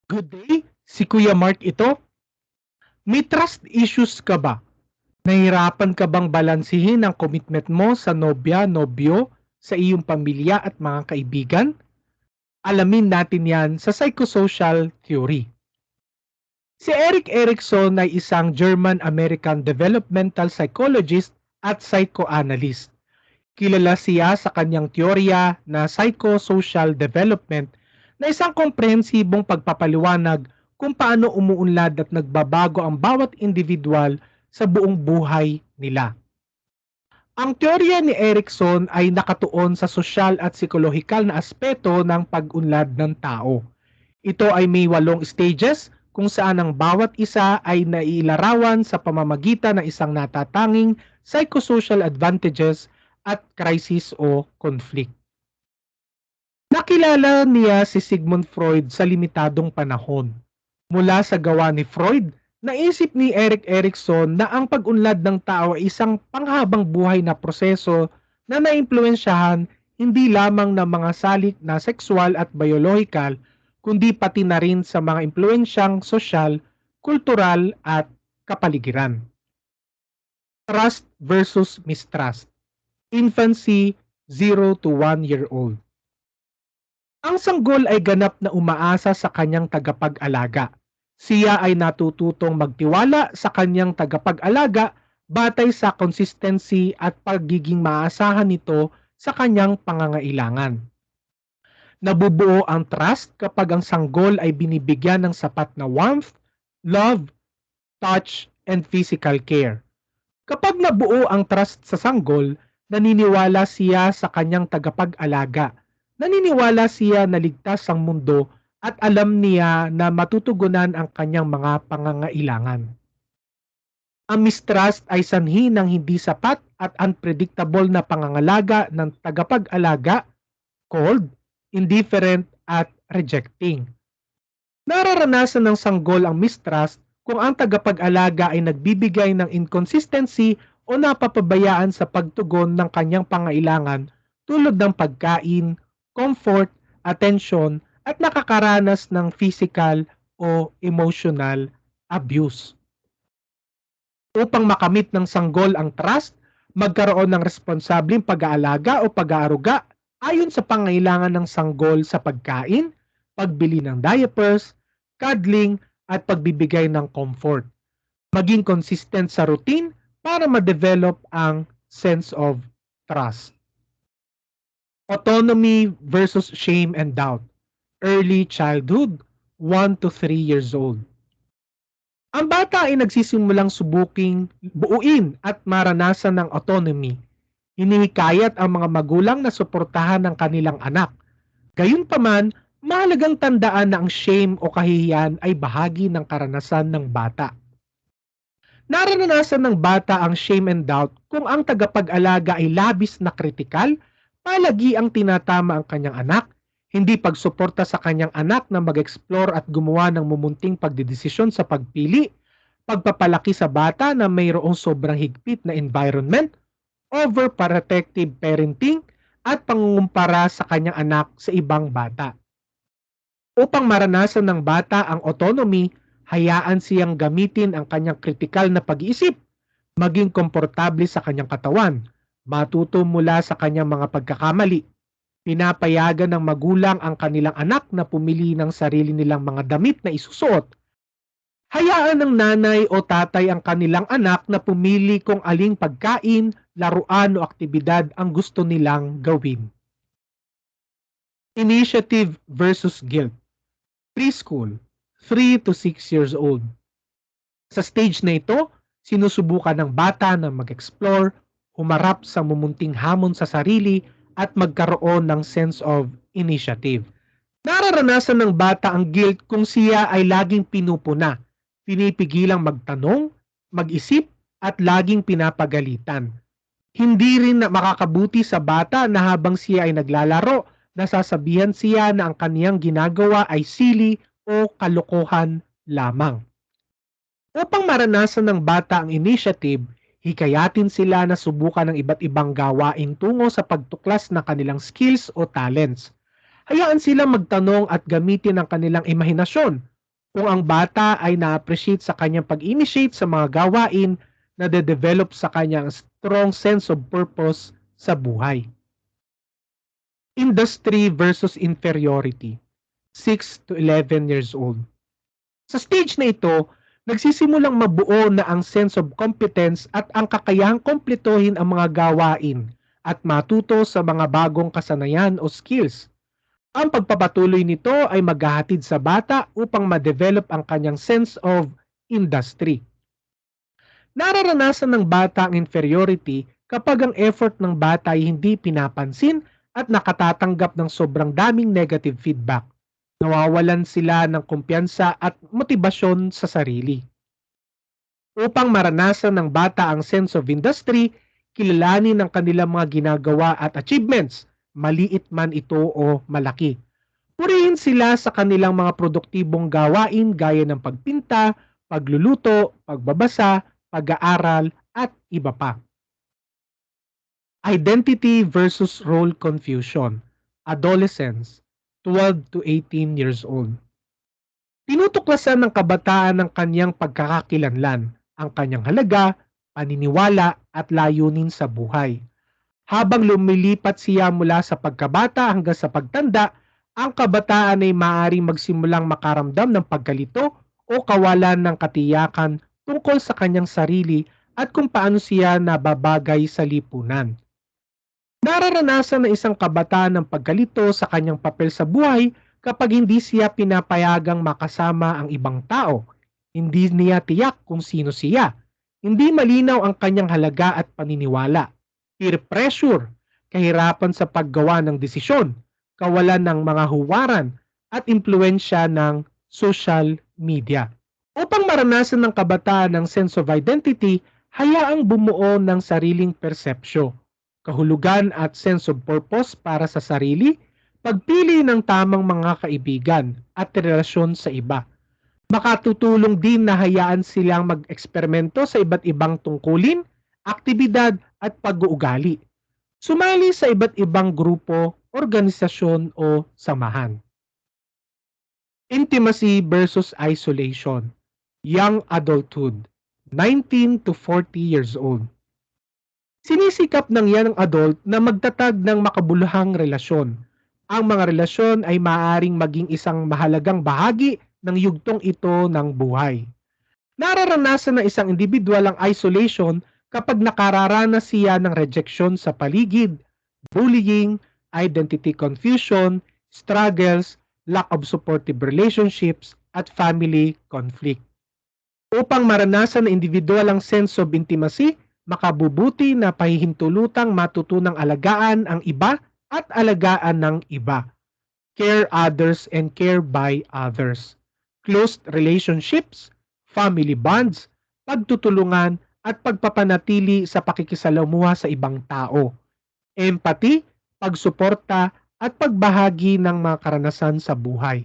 Good day, si Kuya Mark ito. May trust issues ka ba? Nahirapan ka bang balansihin ang commitment mo sa nobya, nobyo, sa iyong pamilya at mga kaibigan? Alamin natin yan sa psychosocial theory. Si Erik Erikson ay isang German-American developmental psychologist at psychoanalyst. Kilala siya sa kanyang teorya na psychosocial development na isang komprehensibong pagpapaliwanag kung paano umuunlad at nagbabago ang bawat individual sa buong buhay nila. Ang teorya ni Erikson ay nakatuon sa sosyal at psikolohikal na aspeto ng pag-unlad ng tao. Ito ay may 8 stages kung saan ang bawat isa ay naiilarawan sa pamamagitan ng isang natatanging psychosocial advantages at crisis o conflict. Nakilala niya si Sigmund Freud sa limitadong panahon. Mula sa gawa ni Freud, naisip ni Erik Erikson na ang pag-unlad ng tao ay isang panghabang buhay na proseso na naimpluwensyahan hindi lamang ng mga salik na sexual at biological, kundi pati na rin sa mga impluensyang sosyal, kultural at kapaligiran. Trust versus mistrust. Infancy 0 to 1-year-old. Ang sanggol ay ganap na umaasa sa kanyang tagapag-alaga. Siya ay natututong magtiwala sa kanyang tagapag-alaga batay sa consistency at pagiging maasahan nito sa kanyang pangangailangan. Nabubuo ang trust kapag ang sanggol ay binibigyan ng sapat na warmth, love, touch, and physical care. Kapag nabuo ang trust sa sanggol, naniniwala siya sa kanyang tagapag-alaga. Naniniwala siya na ligtas ang mundo at alam niya na matutugunan ang kanyang mga pangangailangan. Ang mistrust ay sanhi ng hindi sapat at unpredictable na pangangalaga ng tagapag-alaga, cold, indifferent at rejecting. Nararanasan ng sanggol ang mistrust kung ang tagapag-alaga ay nagbibigay ng inconsistency o napapabayaan sa pagtugon ng kanyang pangailangan tulad ng pagkain, comfort, attention, at nakakaranas ng physical o emotional abuse. Upang makamit ng sanggol ang trust, magkaroon ng responsableng pag-aalaga o pag-aaruga ayon sa pangailangan ng sanggol sa pagkain, pagbili ng diapers, cuddling, at pagbibigay ng comfort. Maging consistent sa routine para ma-develop ang sense of trust. Autonomy versus shame and doubt. Early childhood, 1 to 3 years old. Ang bata ay nagsisimulang buuin at maranasan ng autonomy. Hinihikayat ang mga magulang na suportahan ng kanilang anak. Gayunpaman, mahalagang tandaan na ang shame o kahihiyan ay bahagi ng karanasan ng bata. Naranasan ng bata ang shame and doubt kung ang tagapag-alaga ay labis na kritikal, palagi ang tinatama ang kanyang anak, hindi pagsuporta sa kanyang anak na mag-explore at gumawa ng mumunting pagdedesisyon sa pagpili, pagpapalaki sa bata na mayroong sobrang higpit na environment, overprotective parenting, at pangungumpara sa kanyang anak sa ibang bata. Upang maranasan ng bata ang autonomy, hayaan siyang gamitin ang kanyang kritikal na pag-iisip, maging komportable sa kanyang katawan, matuto mula sa kanyang mga pagkakamali. Pinapayagan ng magulang ang kanilang anak na pumili ng sarili nilang mga damit na isusuot. Hayaan ng nanay o tatay ang kanilang anak na pumili kung aling pagkain, laruan o aktibidad ang gusto nilang gawin. Initiative versus guilt. Preschool, 3 to 6 years old. Sa stage na ito, sinusubukan ng bata na mag-explore, humarap sa mumunting hamon sa sarili, at magkaroon ng sense of initiative. Nararanasan ng bata ang guilt kung siya ay laging pinupuna, pinipigilang magtanong, mag-isip, at laging pinapagalitan. Hindi rin makakabuti sa bata na habang siya ay naglalaro, nasasabihan siya na ang kaniyang ginagawa ay silly o kalokohan lamang. Upang maranasan ng bata ang initiative, hikayatin sila na subukan ng iba't ibang gawain tungo sa pagtuklas ng kanilang skills o talents. Hayaan sila magtanong at gamitin ang kanilang imahinasyon. Kung ang bata ay na-appreciate sa kanyang pag-initiate sa mga gawain na de-develop sa kanyang strong sense of purpose sa buhay. Industry versus inferiority, 6 to 11 years old. Sa stage na ito, nagsisimulang mabuo na ang sense of competence at ang kakayahang kumpletuhin ang mga gawain at matuto sa mga bagong kasanayan o skills. Ang pagpapatuloy nito ay maghahatid sa bata upang ma-develop ang kanyang sense of industry. Nararanasan ng bata ang inferiority kapag ang effort ng bata ay hindi pinapansin at nakatatanggap ng sobrang daming negative feedback. Nawawalan sila ng kumpiyansa at motibasyon sa sarili. Upang maranasan ng bata ang sense of industry, kilalanin ang kanilang mga ginagawa at achievements, maliit man ito o malaki. Purihin sila sa kanilang mga produktibong gawain gaya ng pagpinta, pagluluto, pagbabasa, pag-aaral, at iba pa. Identity versus role confusion. Adolescence, 12 to 18 years old. Tinutuklasan ng kabataan ng kanyang pagkakakilanlan, ang kanyang halaga, paniniwala at layunin sa buhay. Habang lumilipat siya mula sa pagkabata hanggang sa pagtanda, ang kabataan ay maaaring magsimulang makaramdam ng pagkalito o kawalan ng katiyakan tungkol sa kanyang sarili at kung paano siya nababagay sa lipunan. Nararanasan ng isang kabataan ng pagkalito sa kanyang papel sa buhay kapag hindi siya pinapayagang makasama ang ibang tao. Hindi niya tiyak kung sino siya. Hindi malinaw ang kanyang halaga at paniniwala. Peer pressure, kahirapan sa paggawa ng desisyon, kawalan ng mga huwaran, at impluensya ng social media. Upang maranasan ng kabataan ng sense of identity, hayaang bumuo ng sariling persepsyo, kahulugan at sense of purpose para sa sarili, pagpili ng tamang mga kaibigan at relasyon sa iba. Makatutulong din na hayaan silang mag-eksperimento sa iba't ibang tungkulin, aktibidad at pag-uugali. Sumali sa iba't ibang grupo, organisasyon o samahan. Intimacy versus isolation. Young adulthood, 19 to 40 years old. Sinisikap ng young adult na magtatag ng makabuluhang relasyon. Ang mga relasyon ay maaaring maging isang mahalagang bahagi ng yugtong ito ng buhay. Nararanasan ng isang individual ang isolation kapag nakararanas siya ng rejection sa paligid, bullying, identity confusion, struggles, lack of supportive relationships, at family conflict. Upang maranasan ng individual ang sense of intimacy, makabubuti na pahihintulutang matutunang alagaan ang iba at alagaan ng iba. Care others and care by others. Close relationships, family bonds, pagtutulungan at pagpapanatili sa pakikisalamuha sa ibang tao. Empathy, pagsuporta at pagbahagi ng mga karanasan sa buhay.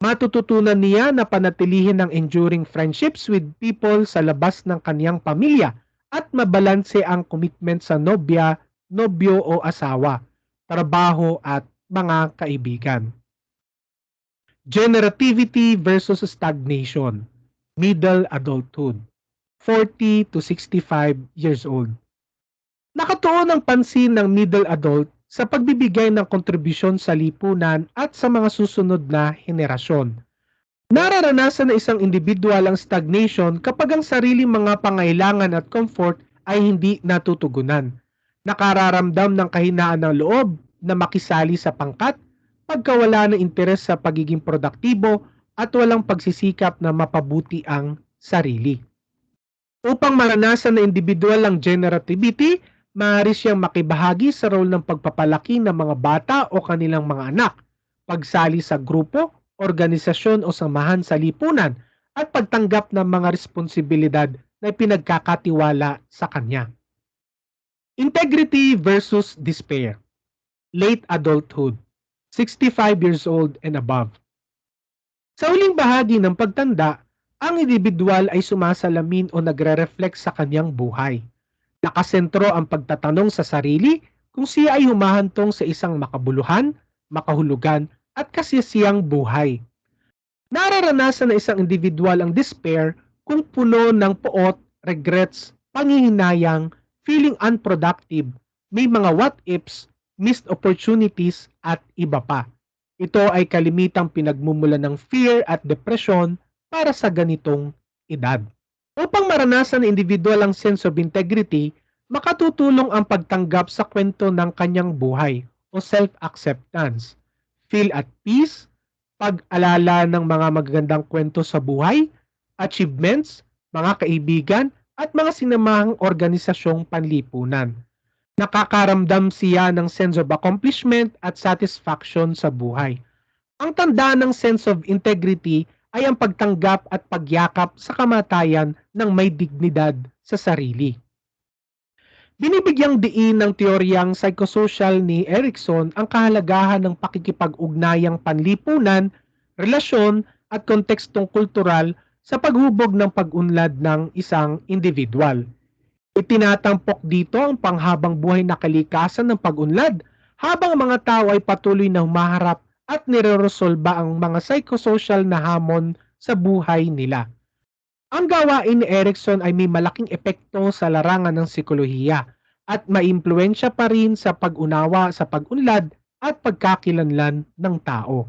Matututunan niya na panatilihin ang enduring friendships with people sa labas ng kaniyang pamilya at mabalanse ang commitment sa nobya, nobyo o asawa, trabaho at mga kaibigan. Generativity versus stagnation. Middle adulthood, 40 to 65 years old. Nakatuon ang pansin ng middle adult sa pagbibigay ng kontribusyon sa lipunan at sa mga susunod na henerasyon. Nararanasan ng isang individual ang stagnation kapag ang sariling mga pangailangan at comfort ay hindi natutugunan. Nakararamdam ng kahinaan ng loob na makisali sa pangkat, pagkawala ng interes sa pagiging produktibo at walang pagsisikap na mapabuti ang sarili. Upang maranasan ng individual ang generativity, maaari siyang makibahagi sa role ng pagpapalaki ng mga bata o kanilang mga anak, pagsali sa grupo, organisasyon o samahan sa lipunan, at pagtanggap ng mga responsibilidad na pinagkakatiwala sa kanya. Integrity versus despair. Late adulthood, 65 years old and above. Sa huling bahagi ng pagtanda, ang individual ay sumasalamin o nagre-reflect sa kanyang buhay. Nakasentro ang pagtatanong sa sarili kung siya ay humahantong sa isang makabuluhan, makahulugan at kasiyasiyang buhay. Nararanasan ng isang individual ang despair kung puno ng poot, regrets, panghihinayang, feeling unproductive, may mga what-ifs, missed opportunities at iba pa. Ito ay kalimitang pinagmumula ng fear at depression para sa ganitong edad. Upang maranasan ng individual ang sense of integrity, makatutulong ang pagtanggap sa kwento ng kanyang buhay o self-acceptance. Feel at peace, pag-alala ng mga magagandang kwento sa buhay, achievements, mga kaibigan, at mga sinamahang organisasyong panlipunan. Nakakaramdam siya ng sense of accomplishment at satisfaction sa buhay. Ang tanda ng sense of integrity ay ang pagtanggap at pagyakap sa kamatayan ng may dignidad sa sarili. Binibigyang diin ng teoryang psychosocial ni Erikson ang kahalagahan ng pakikipag-ugnayang panlipunan, relasyon at kontekstong kultural sa paghubog ng pag-unlad ng isang individual. Itinatampok dito ang panghabang buhay na kalikasan ng pag-unlad habang ang mga tao ay patuloy na humaharap at nireresolba ang mga psychosocial na hamon sa buhay nila. Ang gawain ni Erikson ay may malaking epekto sa larangan ng psikolohiya at maimpluwensya pa rin sa pag-unawa sa pag-unlad at pagkakilanlan ng tao.